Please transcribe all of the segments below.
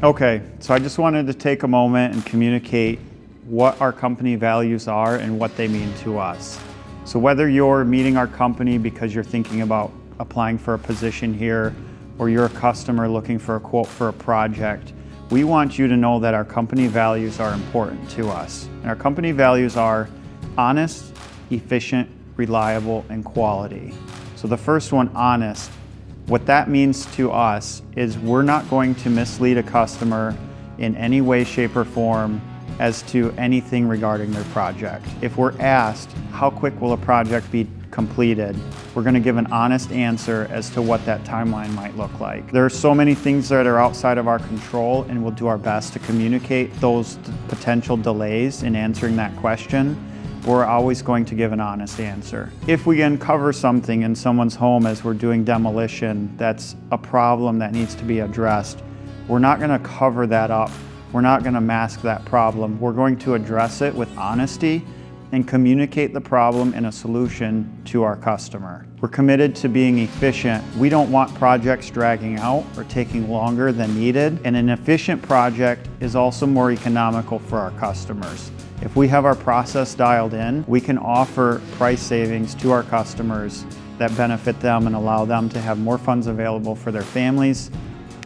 Okay, so I just wanted to take a moment and communicate what our company values are and what they mean to us. So whether you're meeting our company because you're thinking about applying for a position here, or you're a customer looking for a quote for a project, we want you to know that our company values are important to us. And our company values are honest, efficient, reliable, and quality. So the first one, honest. What that means to us is we're not going to mislead a customer in any way, shape, or form as to anything regarding their project. If we're asked, how quick will a project be completed, we're going to give an honest answer as to what that timeline might look like. There are so many things that are outside of our control, and we'll do our best to communicate those potential delays in answering that question. We're always going to give an honest answer. If we uncover something in someone's home as we're doing demolition that's a problem that needs to be addressed, we're not going to cover that up. We're not going to mask that problem. We're going to address it with honesty and communicate the problem and a solution to our customer. We're committed to being efficient. We don't want projects dragging out or taking longer than needed, and an efficient project is also more economical for our customers. If we have our process dialed in, we can offer price savings to our customers that benefit them and allow them to have more funds available for their families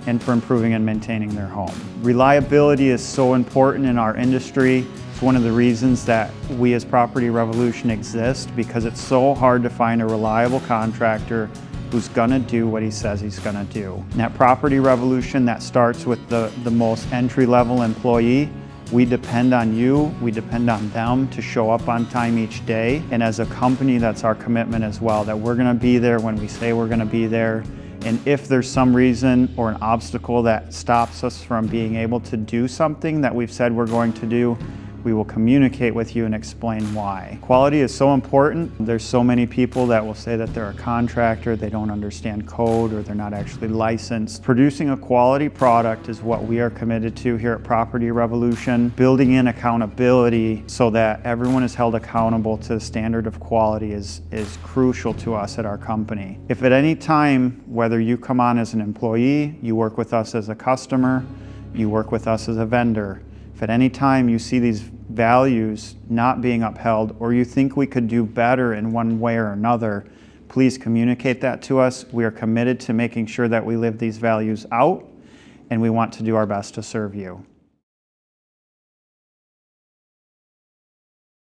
and for improving and maintaining their home. Reliability is so important in our industry. It's one of the reasons that we as Property Revolution exist, because it's so hard to find a reliable contractor who's gonna do what he says he's gonna do. And at Property Revolution, that starts with the most entry-level employee. We depend on you, we depend on them to show up on time each day. And as a company, that's our commitment as well, that we're gonna be there when we say we're gonna be there. And if there's some reason or an obstacle that stops us from being able to do something that we've said we're going to do, we will communicate with you and explain why. Quality is so important. There's so many people that will say that they're a contractor, they don't understand code, or they're not actually licensed. Producing a quality product is what we are committed to here at Property Revolution. Building in accountability so that everyone is held accountable to the standard of quality is crucial to us at our company. If at any time, whether you come on as an employee, you work with us as a customer, you work with us as a vendor, if at any time you see these values not being upheld, or you think we could do better in one way or another, please communicate that to us. We are committed to making sure that we live these values out, and we want to do our best to serve you.